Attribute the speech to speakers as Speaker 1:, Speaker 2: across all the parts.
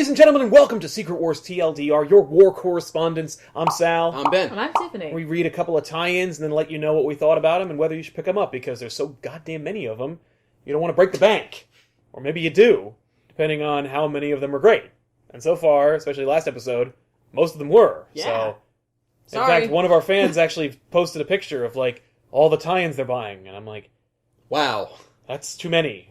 Speaker 1: Ladies and gentlemen, and welcome to Secret Wars TLDR, your war correspondents. I'm Sal.
Speaker 2: I'm Ben.
Speaker 3: And I'm Tiffany.
Speaker 1: We read a couple of tie-ins and then let you know what we thought about them and whether you should pick them up, because there's so goddamn many of them, you don't want to break the bank. Or maybe you do, depending on how many of them are great. And so far, especially last episode, most of them were.
Speaker 3: Yeah.
Speaker 1: So, in fact, one of our fans actually posted a picture of, like, all the tie-ins they're buying, and I'm like,
Speaker 2: Wow.
Speaker 1: that's too many.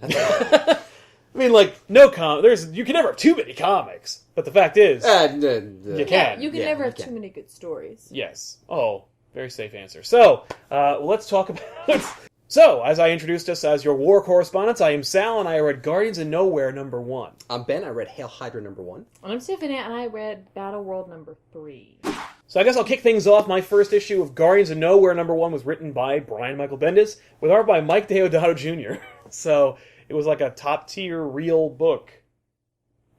Speaker 1: I mean, like, you can never have too many comics, but the fact is, you can.
Speaker 3: Yeah, you can
Speaker 2: Yeah,
Speaker 3: never
Speaker 2: you
Speaker 3: have
Speaker 2: can.
Speaker 3: too many good stories.
Speaker 1: Yes. Oh, very safe answer. So, let's talk about... So, as I introduced us as your war correspondents, I am Sal, and I read Guardians of Knowhere #1.
Speaker 2: I'm Ben. I read Hail Hydra #1.
Speaker 3: And I'm Tiffany, and I read Battleworld #3.
Speaker 1: So I guess I'll kick things off. My first issue of Guardians of Knowhere #1 was written by Brian Michael Bendis, with art by Mike Deodato Jr. So it was like a top-tier real book,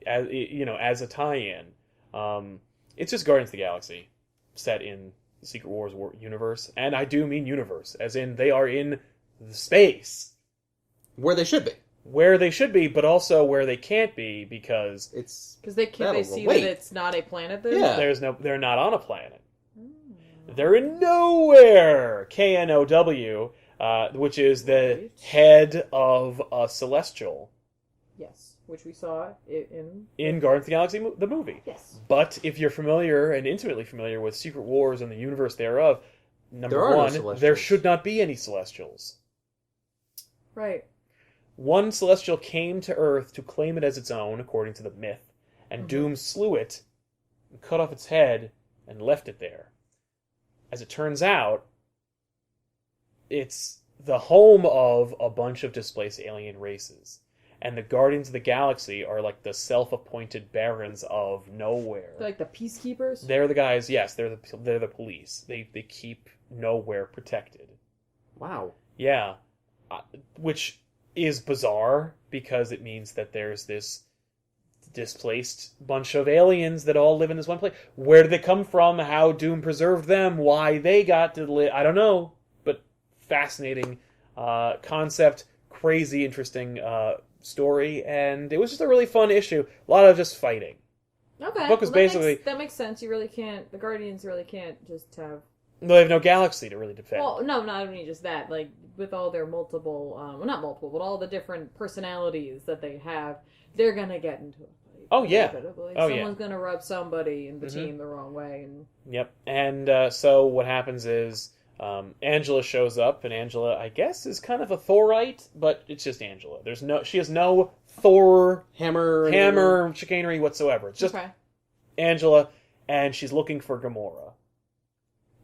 Speaker 1: as a tie-in. It's just Guardians of the Galaxy, set in the Secret Wars universe. And I do mean universe, as in they are in the space.
Speaker 2: Where they should be.
Speaker 1: Where they should be, but also where they can't be, because
Speaker 2: It's
Speaker 3: Because they
Speaker 2: Battleworld.
Speaker 3: see
Speaker 2: Wait.
Speaker 3: that it's not a planet there?
Speaker 2: Yeah.
Speaker 1: they're not on a planet. They're in Nowhere, KNOW, which is the
Speaker 3: Right.
Speaker 1: head of a Celestial
Speaker 3: Yes, which we saw in...
Speaker 1: in Guardians of the Galaxy, the movie.
Speaker 3: Yes.
Speaker 1: But if you're familiar and intimately familiar with Secret Wars and the universe thereof,
Speaker 2: There are no
Speaker 1: one,
Speaker 2: Celestials.
Speaker 1: there should not be any Celestials.
Speaker 3: Right.
Speaker 1: One Celestial came to Earth to claim it as its own, according to the myth, and Doom slew it, and cut off its head, and left it there. As it turns out, it's the home of a bunch of displaced alien races. And the Guardians of the Galaxy are like the self-appointed barons of Nowhere.
Speaker 3: They're like the peacekeepers?
Speaker 1: They're the guys, yes, they're the police. They keep Nowhere protected.
Speaker 2: wow.
Speaker 1: Yeah. Which is bizarre, because it means that there's this displaced bunch of aliens that all live in this one place. Where did they come from? How Doom preserved them? Why they got to live? I don't know. But fascinating concept. Crazy interesting story. And it was just a really fun issue. A lot of just fighting.
Speaker 3: Okay.
Speaker 1: The book was basically...
Speaker 3: That makes sense. You really can't... The Guardians really can't just have...
Speaker 1: They have no galaxy to really defend.
Speaker 3: Well, no, not only just that. Like, with all their multiple... well, not multiple, but all the different personalities that they have, they're gonna get into a fight.
Speaker 1: Oh, yeah.
Speaker 3: Inevitably.
Speaker 1: Oh, yeah.
Speaker 3: Someone's gonna rub somebody in the team the wrong way. And
Speaker 1: Yep. And so what happens is Angela shows up, and Angela, I guess, is kind of a Thorite, but it's just Angela. She has no Thor hammer chicanery whatsoever. It's just
Speaker 3: okay.
Speaker 1: Angela, and she's looking for Gamora.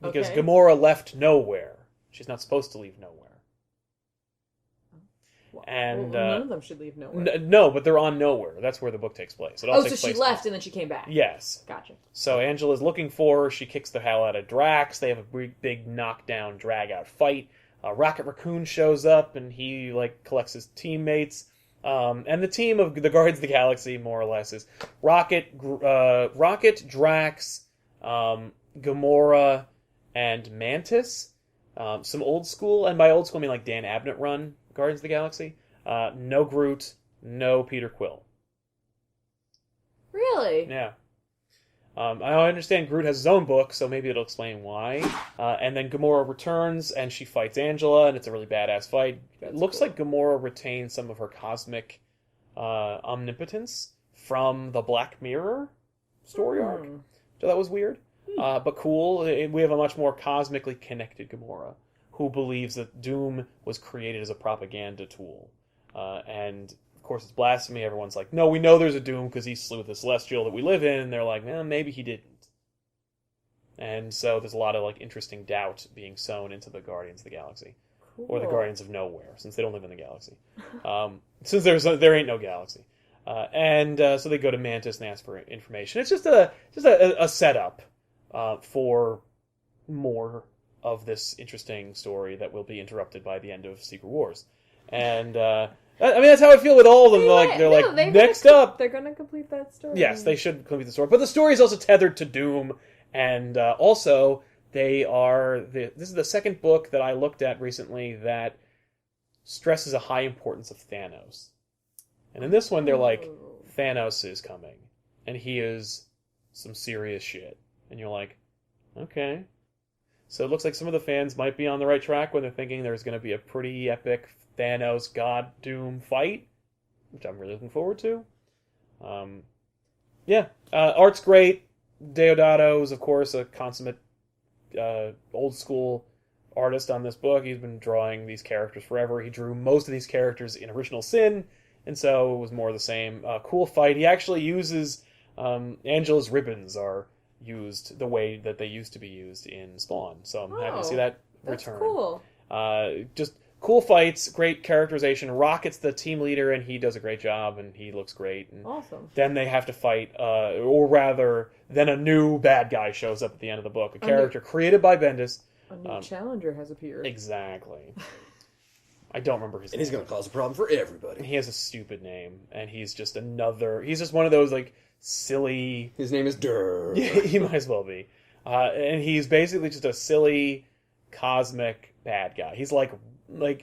Speaker 1: Because
Speaker 3: Okay.
Speaker 1: Gamora left Nowhere. She's not supposed to leave Nowhere.
Speaker 3: Well,
Speaker 1: And
Speaker 3: none of them should leave nowhere.
Speaker 1: no, but they're on Nowhere. That's where the book takes place. It all
Speaker 3: Oh, so
Speaker 1: takes
Speaker 3: she
Speaker 1: place
Speaker 3: left and then she came back.
Speaker 1: Yes.
Speaker 3: Gotcha.
Speaker 1: So Angela's looking for her. She kicks the hell out of Drax. They have a big knockdown, drag-out fight. Rocket Raccoon shows up, and he collects his teammates. And the team of the Guardians of the Galaxy, more or less, is Rocket, Drax, Gamora, and Mantis. Some old school, and by old school I mean like Dan Abnett run Guardians of the Galaxy. No Groot, no Peter Quill.
Speaker 3: Really?
Speaker 1: Yeah. I understand Groot has his own book, so maybe it'll explain why. And then Gamora returns, and she fights Angela, and it's a really badass fight. It looks like Gamora retains some of her cosmic omnipotence from the Black Mirror story arc. So that was weird, but cool. We have a much more cosmically connected Gamora, who believes that Doom was created as a propaganda tool. And of course it's blasphemy. Everyone's like, no, we know there's a Doom because he slew the Celestial that we live in. And they're like, well, maybe he didn't. And so there's a lot of interesting doubt being sown into the Guardians of the Galaxy.
Speaker 3: Cool.
Speaker 1: Or the Guardians of Knowhere, since they don't live in the galaxy. Since there ain't no galaxy. So they go to Mantis and ask for information. It's just a setup for more of this interesting story that will be interrupted by the end of Secret Wars. And that's how I feel with all of them. Next up,
Speaker 3: they're gonna complete that story.
Speaker 1: yes, they should complete the story. But the story is also tethered to Doom, and also they are this is the second book that I looked at recently that stresses a high importance of Thanos. And in this one, they're like, Thanos is coming. and he is some serious shit. And you're like, okay. So it looks like some of the fans might be on the right track when they're thinking there's going to be a pretty epic Thanos God Doom fight, which I'm really looking forward to. Art's great. Deodato is, of course, a consummate old school artist on this book. He's been drawing these characters forever. He drew most of these characters in Original Sin, and so it was more of the same. Cool fight. He actually uses Angela's ribbons are used the way that they used to be used in Spawn, so I'm happy to see that return.
Speaker 3: Cool.
Speaker 1: Just cool fights, great characterization. Rocket's the team leader, and he does a great job, and he looks great. And
Speaker 3: awesome. Then
Speaker 1: they have to fight, or rather, then a new bad guy shows up at the end of the book. A character created by Bendis.
Speaker 3: A new challenger has appeared.
Speaker 1: Exactly. I don't remember his name.
Speaker 2: And he's going to cause a problem for everybody.
Speaker 1: He has a stupid name, and he's just one of those, like, silly...
Speaker 2: His name is Derp.
Speaker 1: Yeah, he might as well be. And he's basically just a silly, cosmic bad guy. He's like,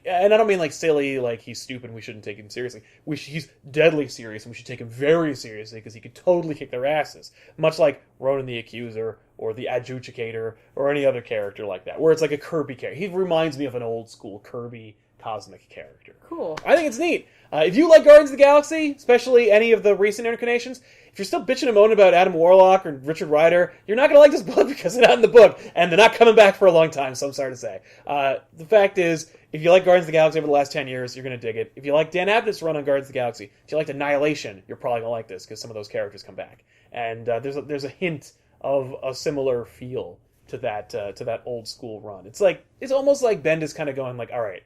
Speaker 1: and I don't mean like silly, like he's stupid and we shouldn't take him seriously. He's deadly serious and we should take him very seriously because he could totally kick their asses. Much like Ronan the Accuser or the Adjudicator or any other character like that, where it's like a Kirby character. He reminds me of an old school Kirby cosmic character.
Speaker 3: Cool.
Speaker 1: I think it's neat. If you like Guardians of the Galaxy, especially any of the recent incarnations, if you're still bitching and moaning about Adam Warlock or Richard Rider, you're not going to like this book because they're not in the book, and they're not coming back for a long time, so I'm sorry to say. The fact is, if you like Guardians of the Galaxy over the last 10 years, you're going to dig it. If you like Dan Abnett's run on Guardians of the Galaxy, if you liked Annihilation, you're probably going to like this because some of those characters come back. And there's a hint of a similar feel to that old school run. It's almost like Bendis kind of going like, all right,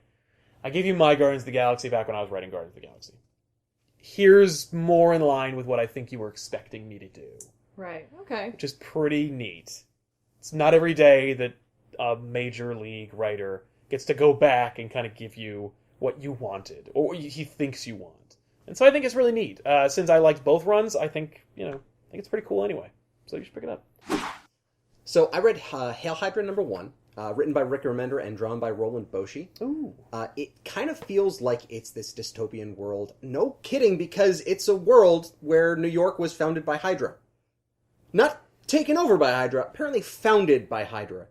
Speaker 1: I gave you my Guardians of the Galaxy back when I was writing Guardians of the Galaxy. Here's more in line with what I think you were expecting me to do.
Speaker 3: Right, okay.
Speaker 1: Which is pretty neat. It's not every day that a major league writer gets to go back and kind of give you what you wanted, or what he thinks you want. And so I think it's really neat. Since I liked both runs, I think it's pretty cool anyway. So you should pick it up.
Speaker 2: So I read Hail Hydra #1. Written by Rick Remender and drawn by Roland Boshi.
Speaker 1: Ooh.
Speaker 2: It kind of feels like it's this dystopian world. No kidding, because it's a world where New York was founded by Hydra. Not taken over by Hydra, apparently founded by Hydra.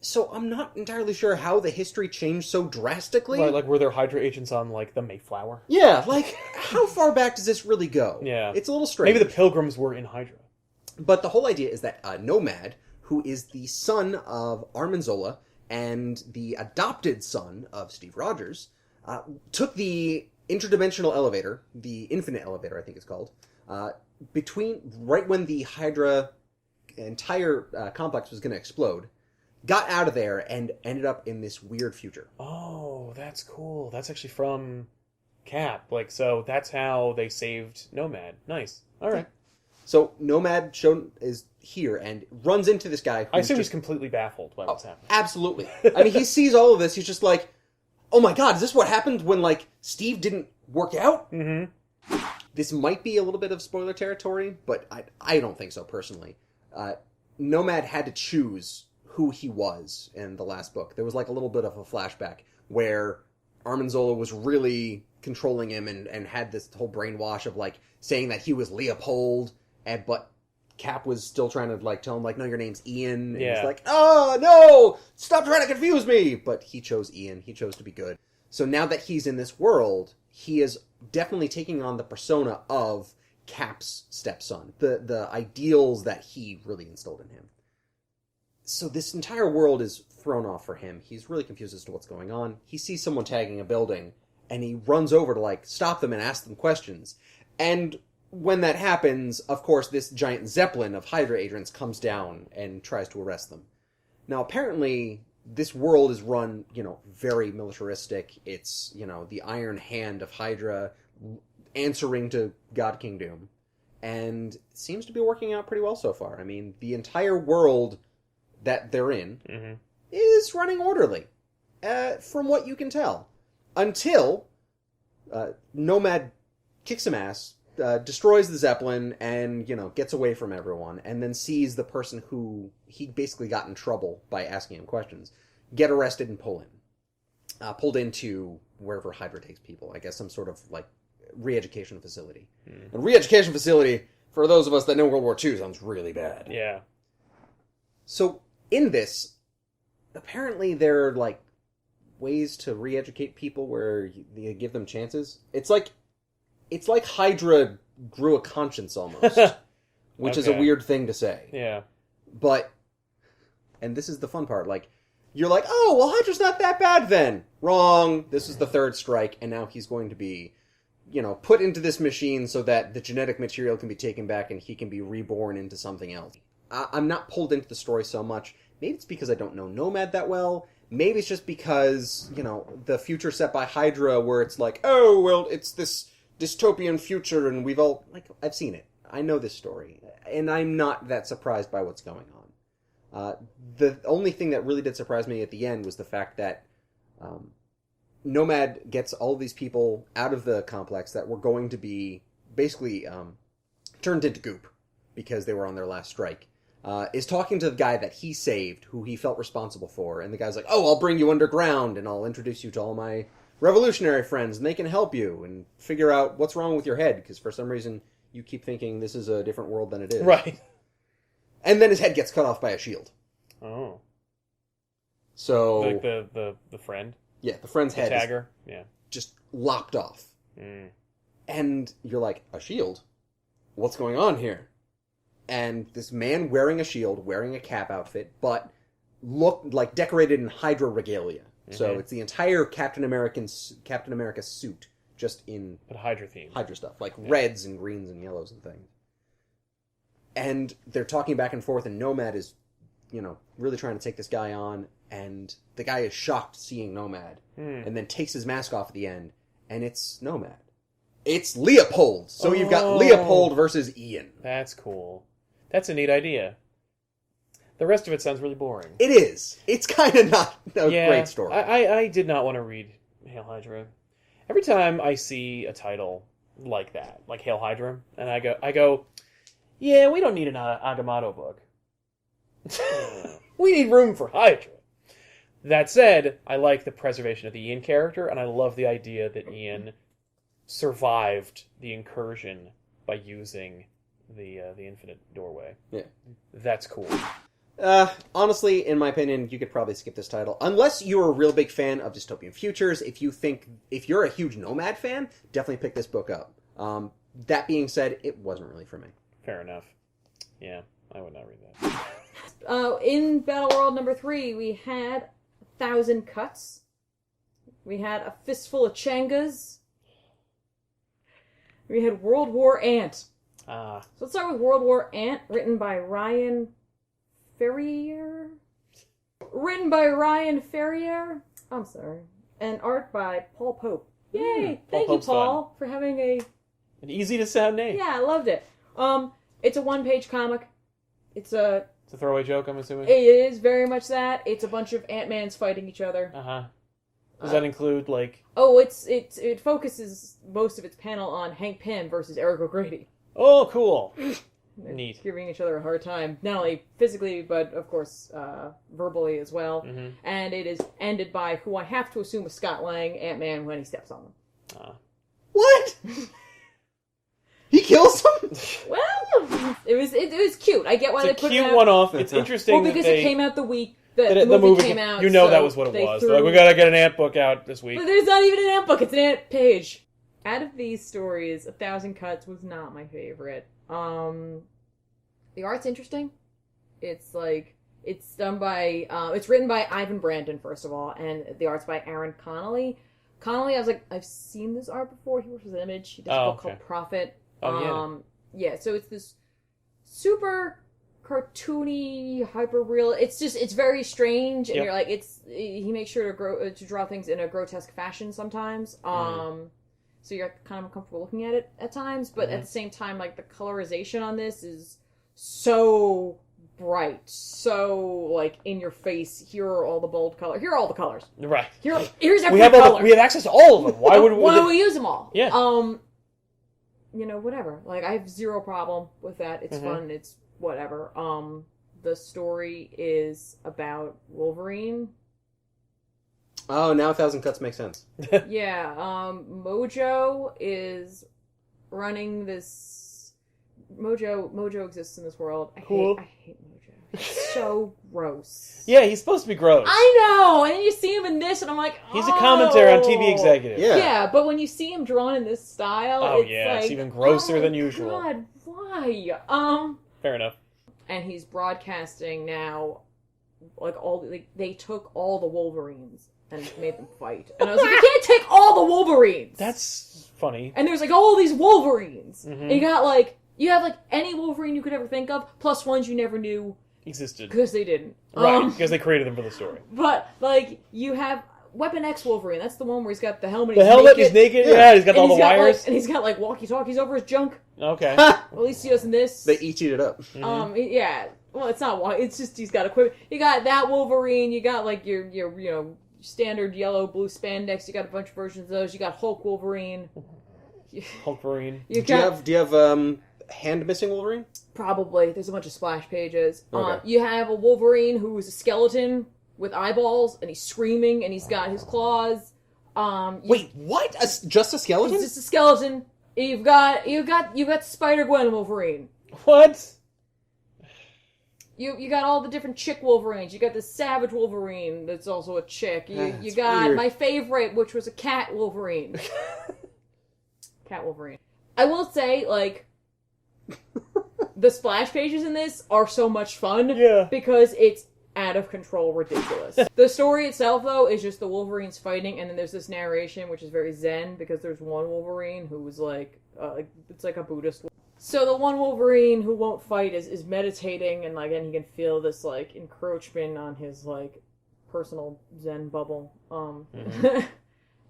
Speaker 2: So I'm not entirely sure how the history changed so drastically.
Speaker 1: Like were there Hydra agents on, like, the Mayflower?
Speaker 2: Yeah, like, how far back does this really go?
Speaker 1: Yeah.
Speaker 2: It's a little strange.
Speaker 1: Maybe the Pilgrims were in Hydra.
Speaker 2: But the whole idea is that Nomad, who is the son of Armin Zola and the adopted son of Steve Rogers, took the interdimensional elevator, the infinite elevator I think it's called, right when the Hydra entire complex was going to explode, got out of there and ended up in this weird future.
Speaker 1: Oh, that's cool. That's actually from Cap. So that's how they saved Nomad. Nice. All right.
Speaker 2: So Nomad is here and runs into this guy.
Speaker 1: I assume he's completely baffled by what's happening.
Speaker 2: Absolutely. I mean, he sees all of this. He's just like, oh my god, is this what happened when, Steve didn't work out?
Speaker 1: Mm-hmm.
Speaker 2: This might be a little bit of spoiler territory, but I don't think so, personally. Nomad had to choose who he was in the last book. There was, a little bit of a flashback where Armin Zola was really controlling him and had this whole brainwash of, saying that he was Leopold, but Cap was still trying to, tell him, no, your name's Ian. And he's like, oh, no! Stop trying to confuse me! But he chose Ian. He chose to be good. So now that he's in this world, he is definitely taking on the persona of Cap's stepson. The ideals that he really instilled in him. So this entire world is thrown off for him. He's really confused as to what's going on. He sees someone tagging a building, and he runs over to, stop them and ask them questions. And when that happens, of course, this giant zeppelin of Hydra agents comes down and tries to arrest them. Now, apparently, this world is run, very militaristic. It's, the iron hand of Hydra answering to God King Doom. And it seems to be working out pretty well so far. I mean, the entire world that they're in is running orderly, from what you can tell. Until Nomad kicks some ass, destroys the Zeppelin, and, gets away from everyone, and then sees the person who he basically got in trouble by asking him questions get arrested and pulled into wherever Hydra takes people. I guess some sort of, re-education facility. And re-education facility, for those of us that know World War II, sounds really bad.
Speaker 1: Yeah.
Speaker 2: So, in this, apparently there are, like, ways to re-educate people where you give them chances. It's like Hydra grew a conscience almost, which is a weird thing to say.
Speaker 1: Yeah.
Speaker 2: But, and this is the fun part, like, you're like, oh, well, Hydra's not that bad then. Wrong. This is the third strike, and now he's going to be, put into this machine so that the genetic material can be taken back and he can be reborn into something else. I'm not pulled into the story so much. Maybe it's because I don't know Nomad that well. Maybe it's just because, the future set by Hydra where it's like, oh, well, it's this dystopian future and we've all... Like, I've seen it. I know this story. And I'm not that surprised by what's going on. The only thing that really did surprise me at the end was the fact that Nomad gets all of these people out of the complex that were going to be basically turned into goop because they were on their last strike. Is talking to the guy that he saved, who he felt responsible for, and the guy's like, oh, I'll bring you underground, and I'll introduce you to all my revolutionary friends, and they can help you, and figure out what's wrong with your head, because for some reason you keep thinking this is a different world than it is.
Speaker 1: Right.
Speaker 2: And then his head gets cut off by a shield.
Speaker 1: Oh.
Speaker 2: So...
Speaker 1: Like the friend?
Speaker 2: Yeah, the friend's head
Speaker 1: Tagger?
Speaker 2: is
Speaker 1: yeah.
Speaker 2: just lopped off.
Speaker 1: Mm.
Speaker 2: And you're like, a shield? What's going on here? And this man wearing a shield, wearing a cap outfit, but looked like decorated in Hydra regalia. Mm-hmm. So it's the entire Captain America suit, just in...
Speaker 1: But Hydra themed.
Speaker 2: Hydra stuff, like reds and greens and yellows and things. And they're talking back and forth, and Nomad is, really trying to take this guy on, and the guy is shocked seeing Nomad, and then takes his mask off at the end, and it's Nomad. It's Leopold! So you've got Leopold versus Ian.
Speaker 1: That's cool. That's a neat idea. The rest of it sounds really boring.
Speaker 2: It is. It's kind of not a great story.
Speaker 1: I did not want to read Hail Hydra. Every time I see a title like that, like Hail Hydra, and I go, yeah, we don't need an Agamotto book. We need room for Hydra. That said, I like the preservation of the Ian character, and I love the idea that Ian survived the incursion by using the infinite doorway. Yeah. That's cool.
Speaker 2: Honestly, in my opinion, you could probably skip this title. Unless you're a real big fan of dystopian futures, if you're a huge Nomad fan, definitely pick this book up. That being said, it wasn't really for me.
Speaker 1: Fair enough. Yeah, I would not read that.
Speaker 3: In Battleworld number 3, we had 1,000 Cuts. We had A Fistful of Changas. We had World War Ant. So let's start with World War Ant, written by Ryan Ferrier. I'm sorry. And art by Paul Pope. Yay! Thank you, Paul, for having
Speaker 1: an easy to sound name.
Speaker 3: Yeah, I loved it. It's a one-page comic. It's a
Speaker 1: throwaway joke, I'm assuming?
Speaker 3: It is very much that. It's a bunch of Ant-Mans fighting each other.
Speaker 1: Uh-huh. Does that include, like...
Speaker 3: Oh, it focuses most of its panel on Hank Pym versus Eric O'Grady.
Speaker 1: Oh, cool. Neat.
Speaker 3: Giving each other a hard time, not only physically, but, of course, verbally as well. Mm-hmm. And it is ended by who I have to assume is Scott Lang, Ant-Man, when he steps on them.
Speaker 2: What? He kills them?
Speaker 3: Well, it was cute. I get why they put it out.
Speaker 1: It's a cute one-off. It's interesting.
Speaker 3: Well, because it came out the week that the movie came out.
Speaker 1: You know that was what it was. They're like, we gotta get an Ant book out this week.
Speaker 3: But there's not even an Ant book. It's an Ant page. Out of these stories, 1,000 Cuts was not my favorite. The art's interesting. It's done by, it's written by Ivan Brandon, first of all, and the art's by Aaron Connolly. Connolly, I was like, I've seen this art before. He works with Image. He does a book called Prophet. Yeah, so it's this super cartoony, hyper real. It's very strange, and you're like, he makes sure to draw things in a grotesque fashion sometimes. So you're kind of uncomfortable looking at it at times, but at the same time, like, the colorization on this is so bright, so, like, in your face. Here are all the bold colors. Here are all the colors.
Speaker 1: Right.
Speaker 3: Here's every color.
Speaker 1: We have access to all of them. Why would
Speaker 3: we use them all?
Speaker 1: Yeah.
Speaker 3: Whatever. Like, I have zero problem with that. It's fun. It's whatever. The story is about Wolverine.
Speaker 2: Oh, now 1,000 Cuts make sense.
Speaker 3: Yeah, Mojo is running this Mojo exists in this world.
Speaker 1: Cool.
Speaker 3: I hate Mojo. He's so gross.
Speaker 1: Yeah, he's supposed to be gross.
Speaker 3: I know, and then you see him in this, and I'm like,
Speaker 1: He's a commentator on TV executive.
Speaker 3: Yeah, but when you see him drawn in this style,
Speaker 1: it's even grosser than usual.
Speaker 3: God, why?
Speaker 1: Fair enough.
Speaker 3: And he's broadcasting now, they took all the Wolverines and made them fight, and I was like, you can't take all the Wolverines.
Speaker 1: That's funny.
Speaker 3: And there's all these Wolverines,
Speaker 1: Mm-hmm.
Speaker 3: and you have any Wolverine you could ever think of, plus ones you never knew
Speaker 1: existed.
Speaker 3: because they didn't.
Speaker 1: Right, because they created them for the story.
Speaker 3: But, you have Weapon X Wolverine. That's the one where he's got the helmet.
Speaker 1: He's naked? Yeah, he's got all the wires.
Speaker 3: And he's got, walkie-talkies over his junk.
Speaker 1: Okay.
Speaker 3: Well, at least he does in this.
Speaker 2: They each eat it up.
Speaker 1: Mm-hmm.
Speaker 3: Yeah. Well, it's not it's just he's got equipment. You got that Wolverine. You got, your standard yellow, blue spandex. You got a bunch of versions of those. You got Hulk Wolverine.
Speaker 1: Hulkverine.
Speaker 2: Do you have hand missing Wolverine?
Speaker 3: Probably. There's a bunch of splash pages.
Speaker 2: Okay.
Speaker 3: You have a Wolverine who is a skeleton with eyeballs, and he's screaming, and he's got his claws.
Speaker 2: Wait, what? Just a skeleton?
Speaker 3: He's just a skeleton. You've got Spider-Gwen Wolverine.
Speaker 1: What?
Speaker 3: You got all the different chick Wolverines. You got the Savage Wolverine that's also a chick. You got
Speaker 2: weird.
Speaker 3: my favorite, which was a cat Wolverine. Cat Wolverine. I will say, the splash pages in this are so much fun.
Speaker 1: Yeah.
Speaker 3: Because it's out of control ridiculous. The story itself, though, is just the Wolverines fighting, and then there's this narration, which is very zen, because there's one Wolverine who was it's like a Buddhist. So the one Wolverine who won't fight is meditating, and and he can feel this encroachment on his personal zen bubble.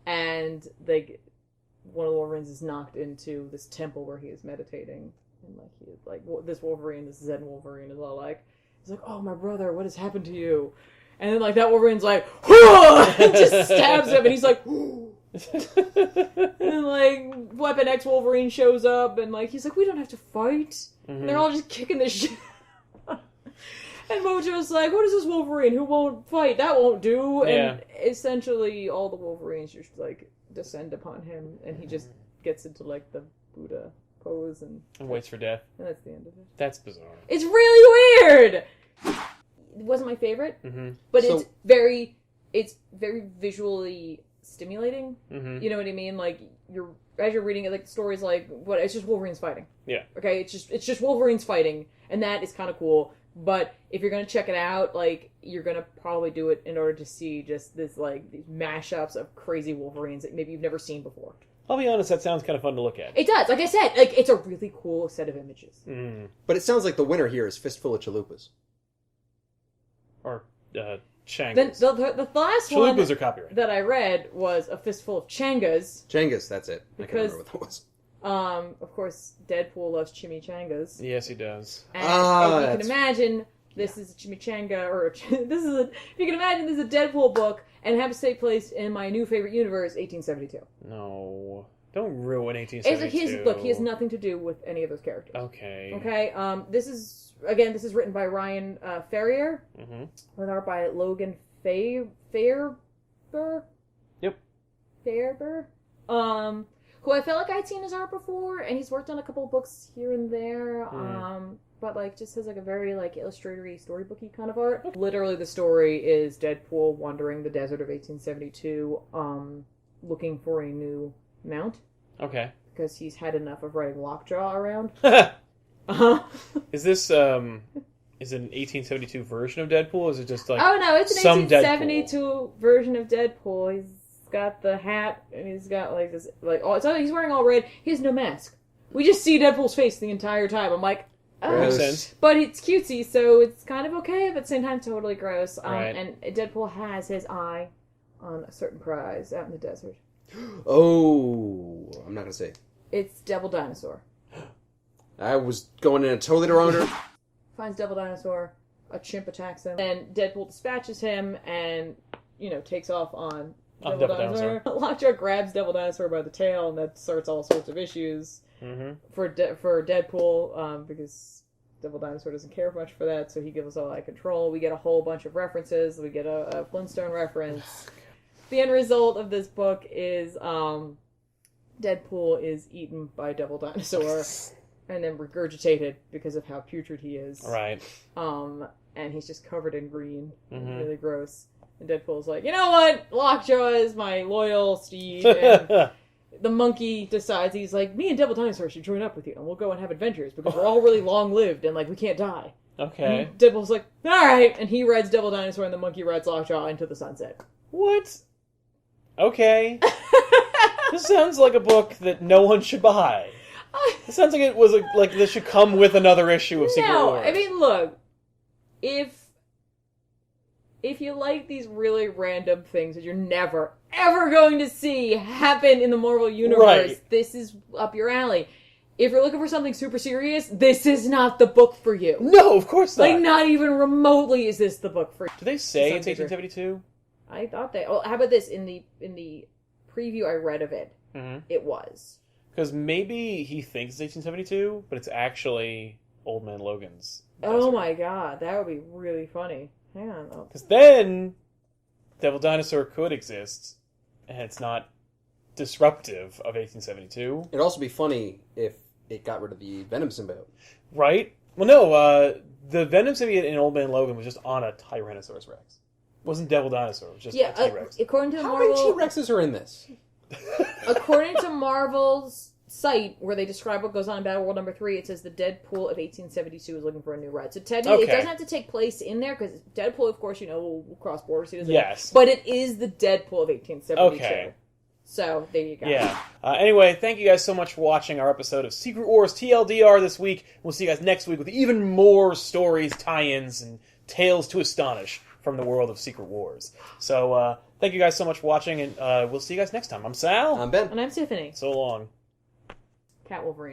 Speaker 3: And one of the Wolverines is knocked into this temple where he is meditating, and this Wolverine, this zen Wolverine, is all he's like, "Oh, my brother, what has happened to you?" And then that Wolverine's like, and just stabs him, and he's like, and Weapon X Wolverine shows up, and he's like, "We don't have to fight."
Speaker 1: Mm-hmm.
Speaker 3: And they're all just kicking the shit. And Mojo's like, "What is this Wolverine who won't fight? That won't do." And essentially, all the Wolverines just descend upon him, and he just gets into the Buddha pose and
Speaker 1: waits for death.
Speaker 3: And that's the end of it.
Speaker 1: That's bizarre.
Speaker 3: It's really weird. It wasn't my favorite, but it's very visually stimulating.
Speaker 1: Mm-hmm.
Speaker 3: You know what I mean? As you're reading it, the story's it's just Wolverine's fighting.
Speaker 1: Yeah.
Speaker 3: Okay, it's just Wolverine's fighting, and that is kind of cool. But if you're gonna check it out, you're gonna probably do it in order to see just this these mashups of crazy Wolverines that maybe you've never seen before.
Speaker 1: I'll be honest, that sounds kind of fun to look at.
Speaker 3: It does. Like I said, it's a really cool set of images.
Speaker 1: Mm.
Speaker 2: But it sounds like the winner here is Fistful of Chalupas.
Speaker 1: Or Changas.
Speaker 3: The last
Speaker 1: Chalupas
Speaker 3: one
Speaker 1: are copyrighted.
Speaker 3: that I read was A Fistful of Changas.
Speaker 2: Changas, that's it. I can't
Speaker 3: Because-
Speaker 2: remember what that was.
Speaker 3: Of course, Deadpool loves chimichangas.
Speaker 1: Yes, he does.
Speaker 3: And if you can
Speaker 2: that's-
Speaker 3: imagine, this is a chimichanga, if you can imagine this is a Deadpool book, and have to take place in my new favorite universe, 1872.
Speaker 1: No. Don't ruin
Speaker 3: It's
Speaker 1: 1872.
Speaker 3: he has nothing to do with any of those characters.
Speaker 1: Okay.
Speaker 3: Okay, this is written by Ryan Ferrier,
Speaker 1: Mm-hmm.
Speaker 3: with art by Logan Fairber?
Speaker 1: Yep.
Speaker 3: Fairber? Who I felt like I'd seen his art before, and he's worked on a couple of books here and there, but just has a very illustratory, storybooky kind of art. Literally, the story is Deadpool wandering the desert of 1872, looking for a new mount,
Speaker 1: Okay.
Speaker 3: because he's had enough of riding Lockjaw around.
Speaker 1: Is this is it an 1872 version of Deadpool, or is it just
Speaker 3: Oh no, it's an
Speaker 1: some
Speaker 3: 1872 version of Deadpool. He's got the hat, and he's got this he's wearing all red. He has no mask. We just see Deadpool's face the entire time. I'm like, oh.
Speaker 1: Makes
Speaker 2: Gross.
Speaker 1: sense.
Speaker 3: But it's cutesy, so it's kind of okay, but at the same time totally gross.
Speaker 1: Right.
Speaker 3: And Deadpool has his eye on a certain prize out in the desert.
Speaker 2: Oh, I'm not going to say.
Speaker 3: It's Devil Dinosaur.
Speaker 2: I was going in a totally wrong order.
Speaker 3: Finds Devil Dinosaur, a chimp attacks him, and Deadpool dispatches him and, takes off on Devil Dinosaur. Lockjaw grabs Devil Dinosaur by the tail, and that starts all sorts of issues for Deadpool, because Devil Dinosaur doesn't care much for that, so he gives us all that control. We get a whole bunch of references. We get a Flintstone reference. The end result of this book is Deadpool is eaten by Devil Dinosaur, and then regurgitated because of how putrid he is.
Speaker 1: Right.
Speaker 3: And he's just covered in green.
Speaker 1: Mm-hmm.
Speaker 3: Really gross. And Deadpool's like, you know what? Lockjaw is my loyal steed. And the monkey decides, he's like, me and Devil Dinosaur should join up with you, and we'll go and have adventures, because we're all really long-lived, and, like, we can't die.
Speaker 1: Okay.
Speaker 3: And Deadpool's like, alright! And he rides Devil Dinosaur, and the monkey rides Lockjaw into the sunset.
Speaker 1: What? Okay. This sounds like a book that no one should buy. It sounds like it was like this should come with another issue of Secret Wars.
Speaker 3: I mean, look, if you like these really random things that you're never, ever going to see happen in the Marvel Universe, this is up your alley. If you're looking for something super serious, this is not the book for you.
Speaker 1: No, of course not.
Speaker 3: Like, not even remotely is this the book for you.
Speaker 1: Do they say it's 1872?
Speaker 3: I thought they... Oh, how about this? In the preview I read of it, it was.
Speaker 1: Because maybe he thinks it's 1872, but it's actually Old Man Logan's
Speaker 3: Oh
Speaker 1: desert.
Speaker 3: my god, that would be really funny. Hang on.
Speaker 1: Because then Devil Dinosaur could exist, and it's not disruptive of 1872.
Speaker 2: It'd also be funny if it got rid of the Venom symbiote.
Speaker 1: Right? Well, no, the Venom symbiote in Old Man Logan was just on a Tyrannosaurus Rex. It wasn't Devil Dinosaur, it was just a T-Rex.
Speaker 3: According to
Speaker 2: How
Speaker 3: Marvel...
Speaker 2: many T-Rexes are in this?
Speaker 3: According to Marvel's site, where they describe what goes on in Battleworld number 3, it says the Deadpool of 1872 is looking for a new ride. So technically, it doesn't have to take place in there, because Deadpool, of course, will cross borders. He doesn't.
Speaker 1: Yes.
Speaker 3: But it is the Deadpool of 1872.
Speaker 1: Okay.
Speaker 3: So, there you go.
Speaker 1: Yeah. Anyway, thank you guys so much for watching our episode of Secret Wars TLDR this week. We'll see you guys next week with even more stories, tie-ins, and tales to astonish from the world of Secret Wars. So, thank you guys so much for watching, and we'll see you guys next time. I'm Sal.
Speaker 2: I'm Ben.
Speaker 3: And I'm Tiffany.
Speaker 1: So long.
Speaker 3: Cat Wolverine.